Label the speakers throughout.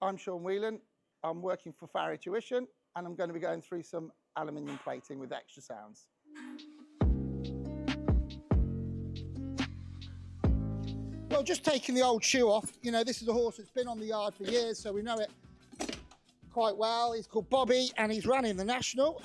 Speaker 1: I'm Sean Whelan. I'm working for Farriery Tuition, and I'm going to be going through some aluminium plating with extra sounds. Well, just taking the old shoe off. You know, this is a horse that's been on the yard for years, so we know it quite well. He's called Bobby, and he's run in the National.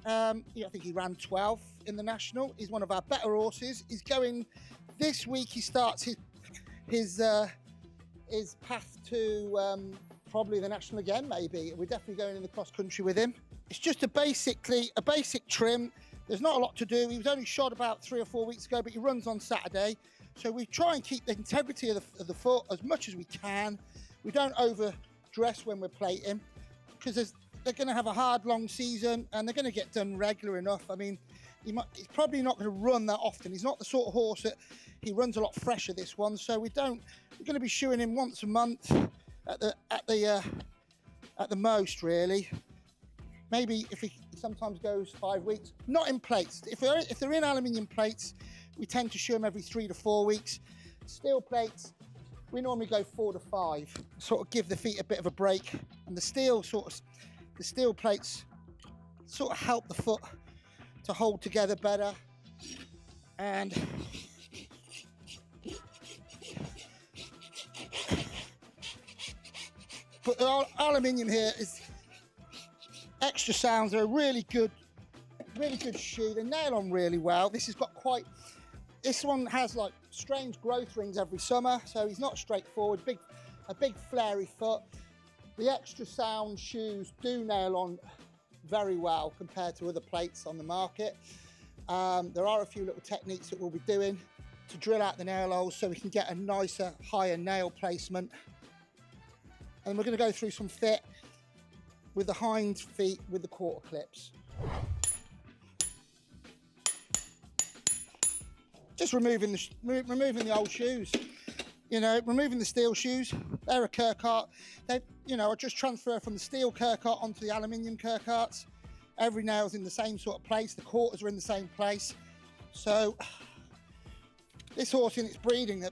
Speaker 1: I think he ran 12th in the National. He's one of our better horses. He's going this week. He starts his path to probably the National again. Maybe we're definitely going in the cross country with him. It's just a basic trim. There's not a lot to do. He was only shod about 3 or 4 weeks ago, but he runs on Saturday. So we try and keep the integrity of the foot as much as we can. We don't overdress when we're plating because they're going to have a hard, long season and they're going to get done regular enough. I mean, he's probably not going to run that often. He's not the sort of horse that he runs a lot fresher, this one. So we're going to be shoeing him once a month at the most, really. Maybe if he sometimes goes 5 weeks. Not in plates. If they're in aluminium plates, we tend to shoe them every 3 to 4 weeks. Steel plates, we normally go 4 to 5. Sort of give the feet a bit of a break. And the steel plates sort of help the foot to hold together better. And but the aluminium here is extra sounds. They're a really good shoe. They nail on really well. This one has like strange growth rings every summer, so he's not straightforward. A big flary foot. The extra sound shoes do nail on very well compared to other plates on the market. There are a few little techniques that we'll be doing to drill out the nail holes so we can get a nicer, higher nail placement. And we're going to go through some fit with the hind feet with the quarter clips. Just removing the old shoes. You know, removing the steel shoes. They're a Kirkart. I just transfer from the steel Kirkart onto the aluminium Kirkarts. Every nail's in the same sort of place. The quarters are in the same place. So this horse in its breeding,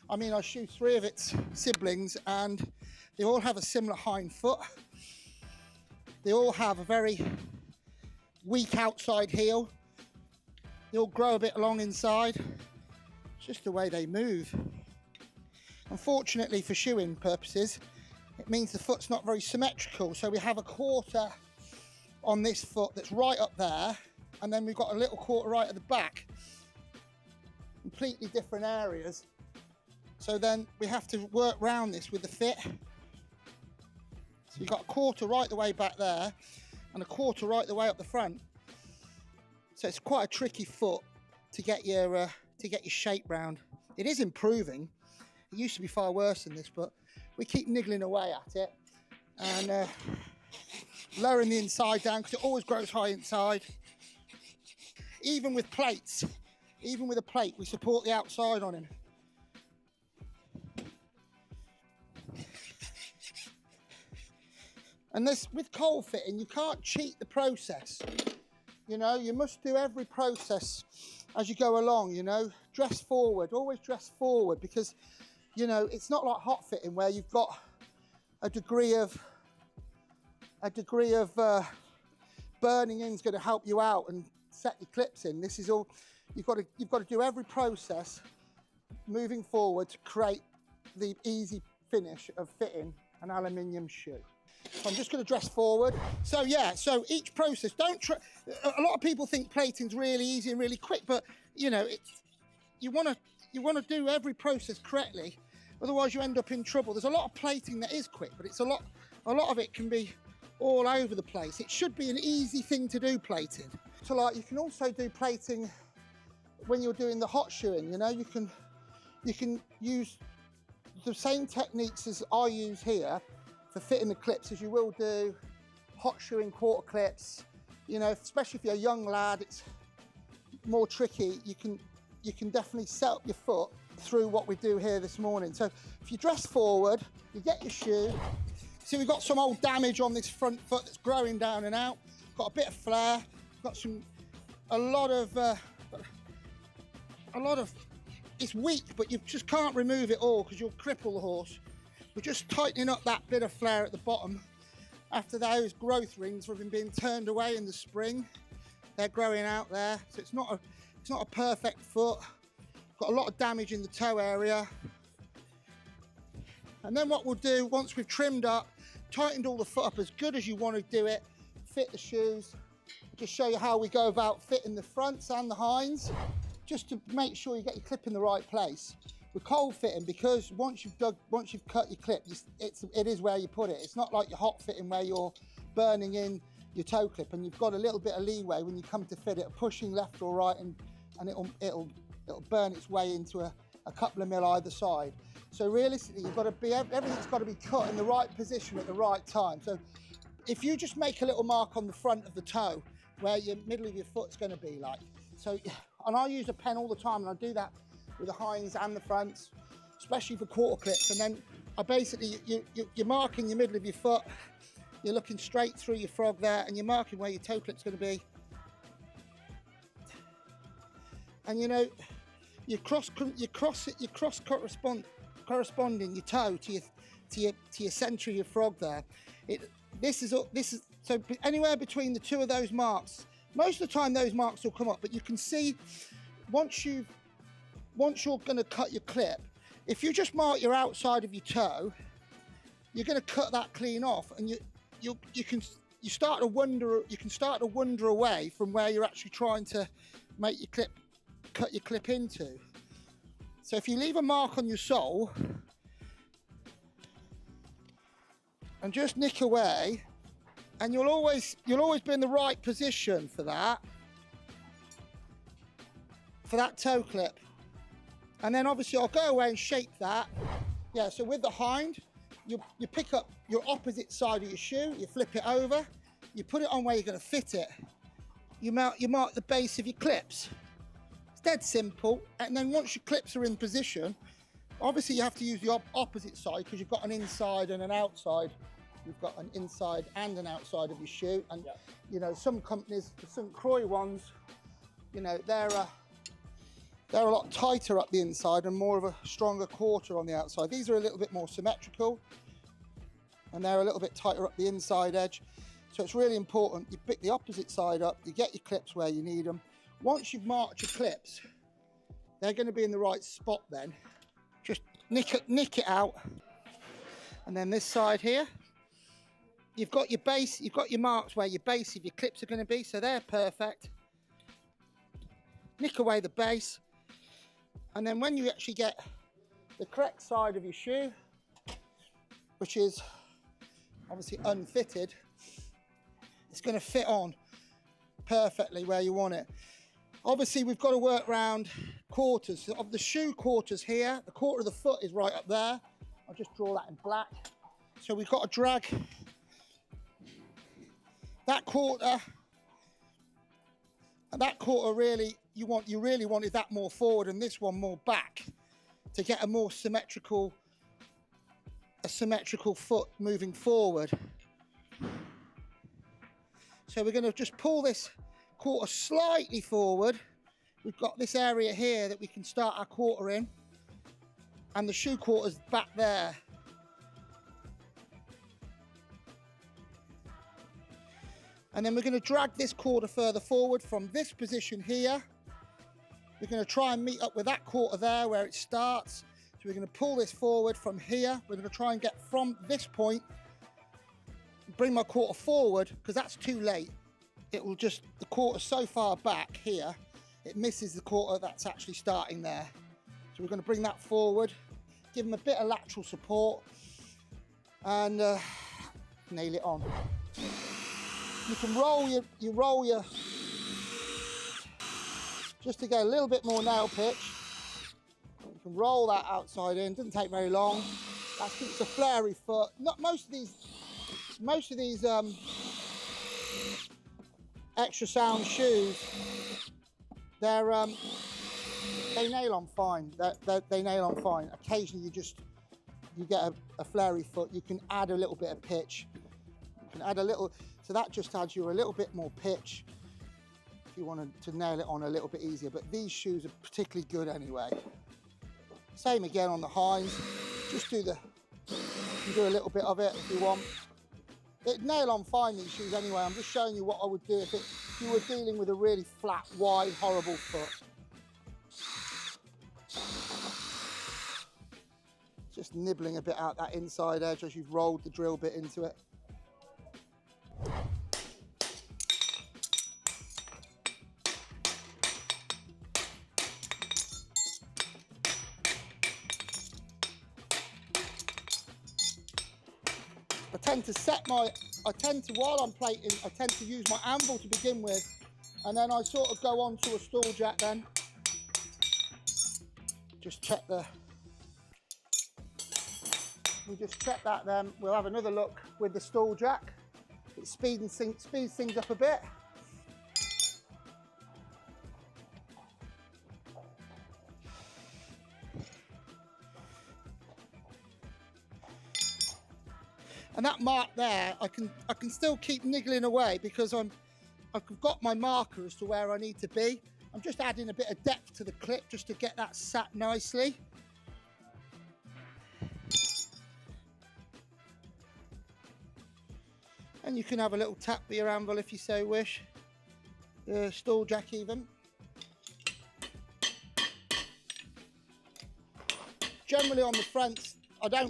Speaker 1: I shoe 3 of its siblings and they all have a similar hind foot. They all have a very weak outside heel. They all grow a bit long inside. It's just the way they move. Unfortunately for shoeing purposes, it means the foot's not very symmetrical. So we have a quarter on this foot that's right up there, and then we've got a little quarter right at the back. Completely different areas. So then we have to work round this with the fit. So you've got a quarter right the way back there and a quarter right the way up the front. So it's quite a tricky foot to get your shape round. It is improving. It used to be far worse than this, but we keep niggling away at it and lowering the inside down because it always grows high inside. Even with plates, even with a plate, we support the outside on him. And this, with cold fitting, you can't cheat the process. You know, you must do every process as you go along, you know. Dress forward, always dress forward, because, you know, it's not like hot fitting where you've got a degree of burning in is going to help you out and set your clips in. This is all, you've got to do every process moving forward to create the easy finish of fitting an aluminium shoe. So I'm just going to dress forward. So yeah, so each process, a lot of people think plating's really easy and really quick, but you know, you want to do every process correctly, otherwise you end up in trouble. There's a lot of plating that is quick, but a lot of it can be all over the place. It should be an easy thing to do, plating. So like, you can also do plating when you're doing the hot shoeing. You know, you can use the same techniques as I use here for fitting the clips as you will do hot shoeing quarter clips. You know, especially if you're a young lad, it's more tricky. You can definitely set up your foot through what we do here this morning. So if you dress forward, you get your shoe. See, we've got some old damage on this front foot that's growing down and out. Got a bit of flare. Got a lot of. It's weak, but you just can't remove it all because you'll cripple the horse. we're just tightening up that bit of flare at the bottom after those growth rings have been turned away in the spring. They're growing out there, so it's not a perfect foot. Got a lot of damage in the toe area. And then what we'll do, once we've trimmed up, tightened all the foot up as good as you want to do it, fit the shoes, just show you how we go about fitting the fronts and the hinds, just to make sure you get your clip in the right place. We're cold fitting because once you've cut your clip, it is where you put it. It's not like your hot fitting where you're burning in your toe clip and you've got a little bit of leeway when you come to fit it, pushing left or right, and it'll burn its way into a couple of mil either side. So realistically, everything's got to be cut in the right position at the right time. So if you just make a little mark on the front of the toe where your middle of your foot's going to be like, so, and I use a pen all the time, and I do that with the hinds and the fronts, especially for quarter clips. And then I basically, you're marking your middle of your foot, you're looking straight through your frog there, and you're marking where your toe clip's going to be. And you know, you cross corresponding your toe to your centre of your frog there. This is so anywhere between the two of those marks. Most of the time those marks will come up, but you can see once you're going to cut your clip, if you just mark your outside of your toe, you're going to cut that clean off, and you can start to wander away from where you're actually trying to make your clip, cut your clip into. So if you leave a mark on your sole and just nick away, and you'll always be in the right position for that toe clip. And then obviously I'll go away and shape that. Yeah, so with the hind, you pick up your opposite side of your shoe, you flip it over, you put it on where you're going to fit it. You mark the base of your clips. It's dead simple. And then once your clips are in position, obviously you have to use the opposite side because you've got an inside and an outside. You've got an inside and an outside of your shoe. And you know, some companies, some Croy ones, you know, they're a lot tighter up the inside and more of a stronger quarter on the outside. These are a little bit more symmetrical, and they're a little bit tighter up the inside edge. So it's really important you pick the opposite side up, you get your clips where you need them. Once you've marked your clips, they're going to be in the right spot then. Just nick it out. And then this side here, you've got your base, you've got your marks where your base of your clips are going to be, so they're perfect. Nick away the base. And then when you actually get the correct side of your shoe, which is obviously unfitted, it's going to fit on perfectly where you want it. Obviously we've got to work around quarters. So of the shoe quarters here, the quarter of the foot is right up there. I'll just draw that in black. So we've got to drag that quarter, and that quarter really, you really wanted that more forward and this one more back to get a more symmetrical foot moving forward. So we're going to just pull this quarter slightly forward. We've got this area here that we can start our quarter in, and the shoe quarter's back there. And then we're going to drag this quarter further forward from this position here. We're going to try and meet up with that quarter there where it starts. So we're going to pull this forward from here. We're going to try and get from this point, bring my quarter forward, because that's too late. It will just, the quarter's so far back here, it misses the quarter that's actually starting there. So we're going to bring that forward, give them a bit of lateral support, and nail it on. You can roll your, just to get a little bit more nail pitch. You can roll that outside in, doesn't take very long. That's it's a flary foot. Not most of these extra sound shoes, they nail on fine. They nail on fine. Occasionally you get a flary foot. You can add a little bit of pitch. You can add a little. So that just adds you a little bit more pitch if you wanted to nail it on a little bit easier. But these shoes are particularly good anyway. Same again on the hinds. Just do the You can do a little bit of it if you want. It nail on fine, these shoes anyway. I'm just showing you what I would do if you were dealing with a really flat, wide, horrible foot. Just nibbling a bit out that inside edge as you've rolled the drill bit into it. While I'm plating, I tend to use my anvil to begin with, and then I sort of go on to a stall jack then. Just check we just check that then. We'll have another look with the stall jack. It speeds things up a bit. And that mark there, I can still keep niggling away because I've got my marker as to where I need to be. I'm just adding a bit of depth to the clip just to get that sat nicely. And you can have a little tap with your anvil if you so wish. Stall jack even. Generally on the fronts, I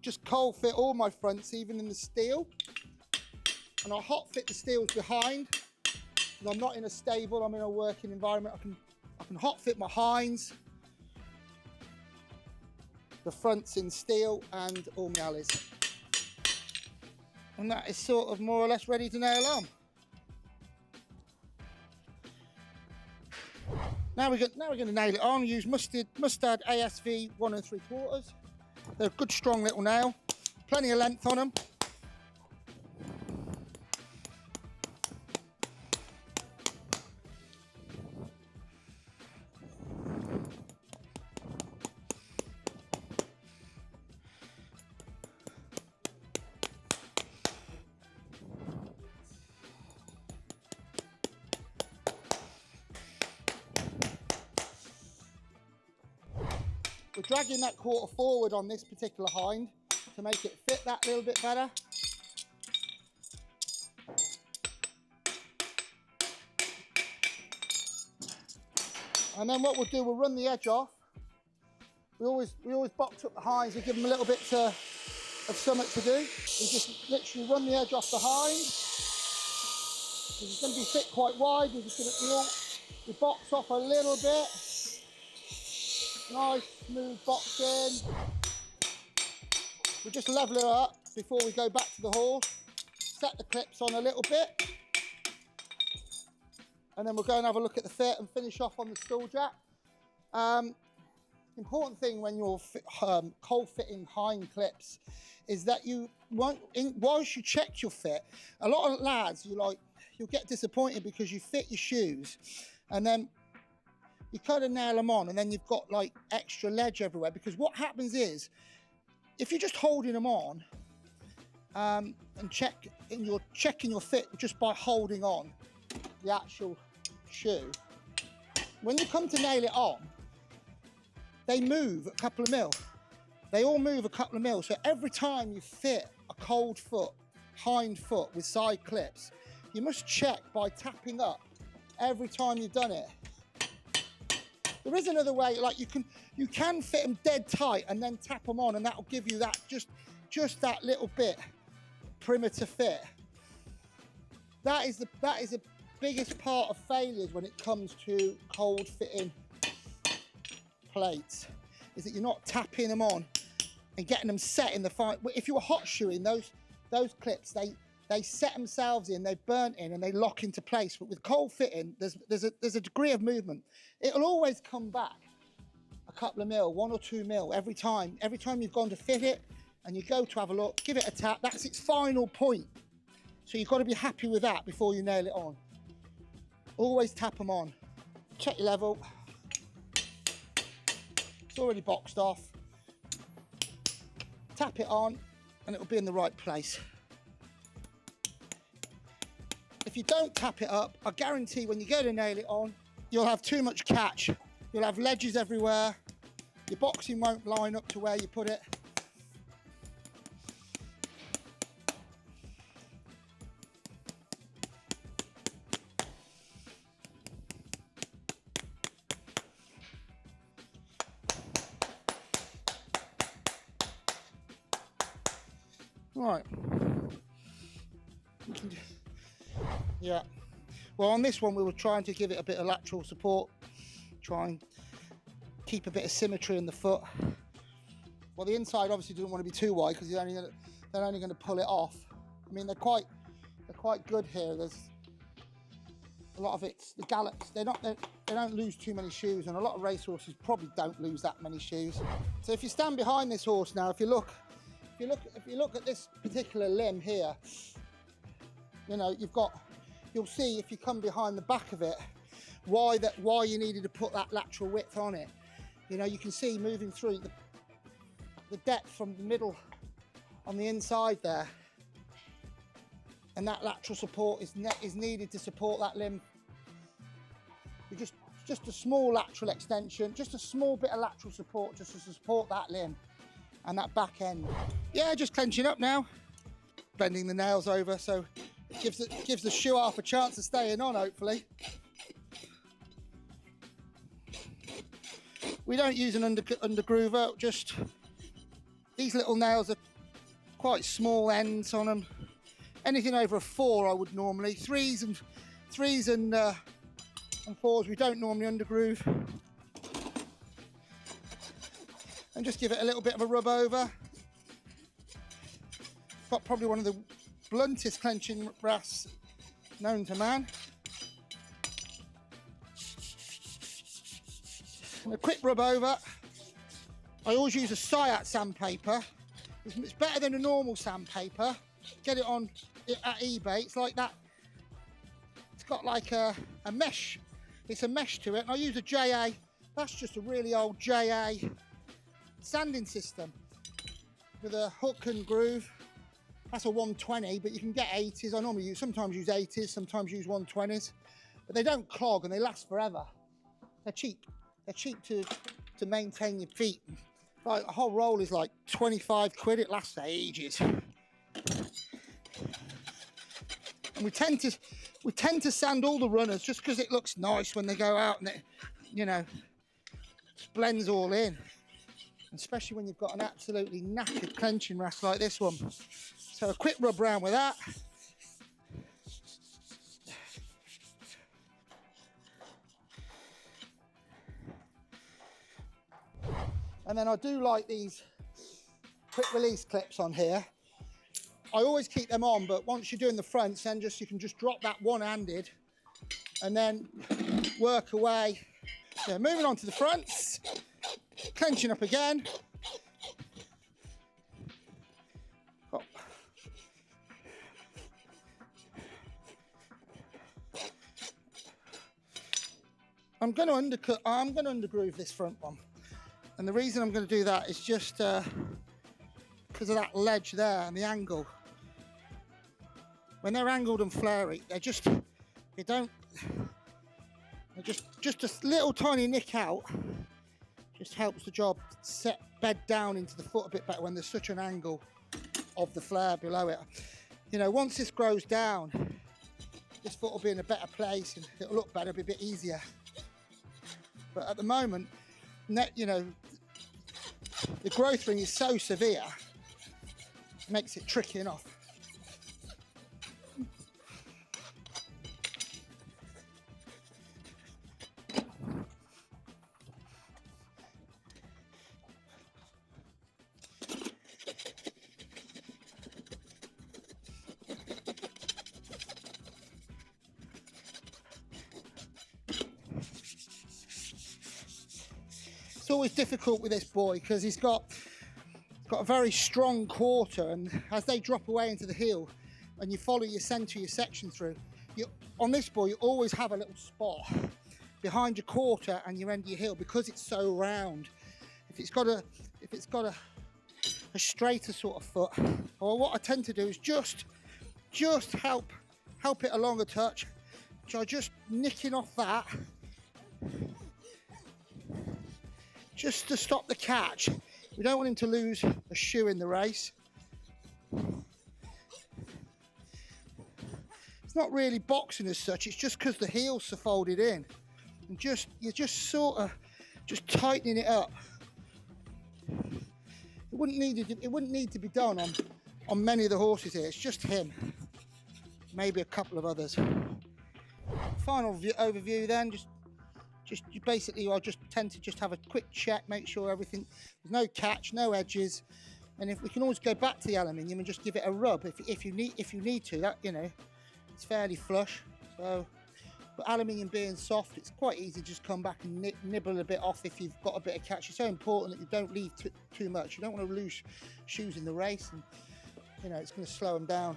Speaker 1: just cold fit all my fronts, even in the steel. And I hot fit the steels behind. And I'm not in a stable, I'm in a working environment. I can hot fit my hinds, the fronts in steel, and all my alleys. And that is sort of more or less ready to nail on. Now we're going to nail it on. Use Mustad ASV 1 3/4. They're a good strong little nail, plenty of length on them. We're dragging that quarter forward on this particular hind to make it fit that little bit better. And then what we'll do, we'll run the edge off. We always box up the hinds, we give them a little bit of something to do. We just literally run the edge off the hind. It's going to be fit quite wide. We're just going to we box off a little bit. Nice, smooth boxing. We just level it up before we go back to the horse. Set the clips on a little bit. And then we'll go and have a look at the fit and finish off on the stall jack. Important thing when you're cold fitting hind clips is that whilst you check your fit, a lot of lads, you'll get disappointed because you fit your shoes and then you kind of nail them on and then you've got like extra ledge everywhere, because what happens is if you're just holding them on and you're checking your fit just by holding on the actual shoe, when you come to nail it on, they move a couple of mil. They all move a couple of mil. So every time you fit a cold foot, hind foot with side clips, you must check by tapping up every time you've done it. There is another way, like you can fit them dead tight and then tap them on, and that will give you that just that little bit perimeter fit. That is the biggest part of failures when it comes to cold fitting plates, is that you're not tapping them on and getting them set in the fine. If you were hot shoeing, those clips, they set themselves in, they burnt in, and they lock into place. But with cold fitting, there's a degree of movement. It'll always come back a couple of mil, 1 or 2 mil every time. Every time you've gone to fit it and you go to have a look, give it a tap, that's its final point. So you've got to be happy with that before you nail it on. Always tap them on. Check your level. It's already boxed off. Tap it on and it'll be in the right place. If you don't tap it up, I guarantee when you go to nail it on, you'll have too much catch. You'll have ledges everywhere. Your boxing won't line up to where you put it. Right. Yeah. Well, on this one, we were trying to give it a bit of lateral support, try and keep a bit of symmetry in the foot. Well, the inside obviously doesn't want to be too wide because they're only going to pull it off. I mean, they're quite good here. There's a lot of it's the gallops. They don't lose too many shoes, and a lot of racehorses probably don't lose that many shoes. So if you stand behind this horse now, if you look at this particular limb here, you know, you'll see if you come behind the back of it why you needed to put that lateral width on it. You know, you can see moving through the depth from the middle on the inside there, and that lateral support is needed to support that limb. You just a small lateral extension, just a small bit of lateral support just to support that limb and that back end. Yeah, just clenching up now, bending the nails over so it gives the shoe half a chance of staying on, hopefully. We don't use an undergroover, just these little nails are quite small ends on them. Anything over a 4 I would normally. Threes and 4s we don't normally undergroove. And just give it a little bit of a rub over. Got probably one of the bluntest clenching rasps known to man. And a quick rub over. I always use a Sciat sandpaper. It's better than a normal sandpaper. Get it on at eBay. It's like that. It's got like a mesh. It's a mesh to it. And I use a JA. That's just a really old JA sanding system with a hook and groove. That's a 120, but you can get 80s. I sometimes use 80s, sometimes use 120s, but they don't clog and they last forever. They're cheap. They're cheap to maintain your feet. Like a whole roll is like 25 quid. It lasts ages. And we tend to sand all the runners just because it looks nice when they go out and it, you know, just blends all in. Especially when you've got an absolutely knackered clenching rasp like this one. So a quick rub round with that. And then I do like these quick release clips on here. I always keep them on, but once you're doing the fronts, then you can just drop that one-handed and then work away. Yeah, moving on to the fronts. Clenching up again. Oh. I'm going to undergroove this front one. And the reason I'm going to do that is just because of that ledge there and the angle. When they're angled and flary, just a little tiny nick out. Just helps the job bed down into the foot a bit better when there's such an angle of the flare below it. You know, once this grows down, this foot will be in a better place and it'll look better, be a bit easier. But at the moment, you know, the growth ring is so severe, it makes it tricky enough. It's always difficult with this boy because he's got a very strong quarter, and as they drop away into the heel and you follow your section through, on this boy you always have a little spot behind your quarter and your end of your heel because it's so round. If it's got a straighter sort of foot, or what I tend to do is just help it along a touch. So just nicking off that just to stop the catch. We don't want him to lose a shoe in the race. It's not really boxing as such, it's just because the heels are folded in. And you're just sort of tightening it up. It wouldn't need to be done on many of the horses here. It's just him, maybe a couple of others. Final overview then, just basically I just tend to just have a quick check, make sure everything, there's no catch, no edges, and if we can always go back to the aluminium and just give it a rub if you need to. That, you know, it's fairly flush. So, but aluminium being soft, it's quite easy to just come back and nibble a bit off if you've got a bit of catch. It's so important that you don't leave too much. You don't want to lose shoes in the race, and you know, it's going to slow them down.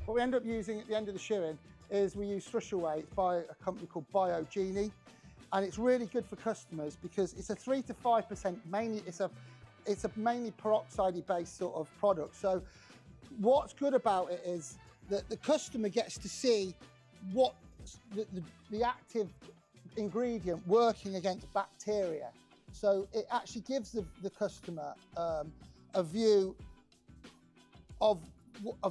Speaker 1: What we end up using at the end of the shoeing is we use Thrush away. It's by a company called BioGenie, and it's really good for customers because it's a 3 to 5%. Mainly, it's a mainly peroxide based sort of product. So, what's good about it is that the customer gets to see what the active ingredient working against bacteria. So it actually gives the customer a view of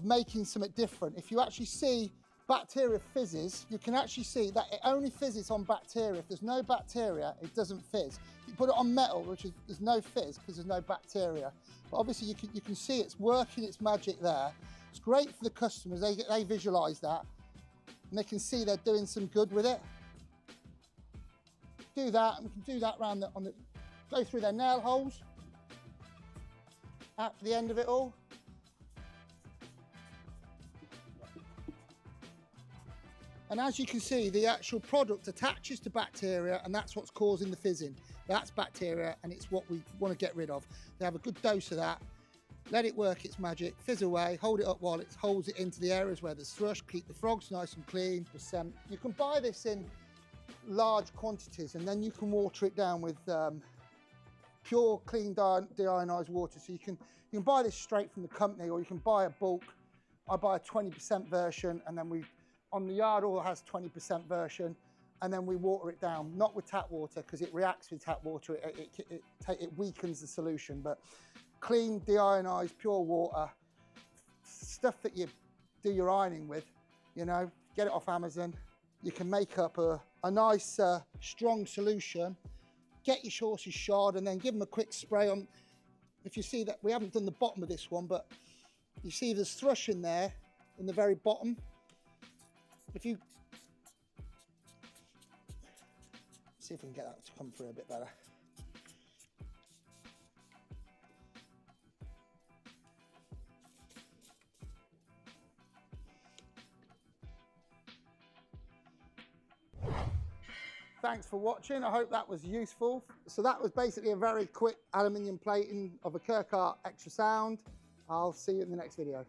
Speaker 1: making something different. If you actually see bacteria fizzes, you can actually see that it only fizzes on bacteria. If there's no bacteria, it doesn't fizz. You put it on metal, there's no fizz because there's no bacteria. But obviously you can see it's working its magic there. It's great for the customers. They visualize that, and they can see they're doing some good with it. Do that, and we can do that around go through their nail holes, out to the end of it all. And as you can see, the actual product attaches to bacteria, and that's what's causing the fizzing. That's bacteria, and it's what we want to get rid of. They have a good dose of that. Let it work its magic, fizz away, hold it up while it holds it into the areas where there's thrush, keep the frogs nice and clean. You can buy this in large quantities, and then you can water it down with pure, clean, deionized water. So you can buy this straight from the company, or you can buy a bulk. I buy a 20% version, and then on the yard all has 20% version, and then we water it down, not with tap water because it reacts with tap water, it weakens the solution, but clean, deionized, pure water, stuff that you do your ironing with, you know, get it off Amazon. You can make up a nice strong solution, get your horses shod, and then give them a quick spray on. If you see that, we haven't done the bottom of this one, but you see there's thrush in there, in the very bottom. If you see if we can get that to come through a bit better. Thanks for watching. I hope that was useful. So that was basically a very quick aluminium plating of a Kirkart Extra Sound. I'll see you in the next video.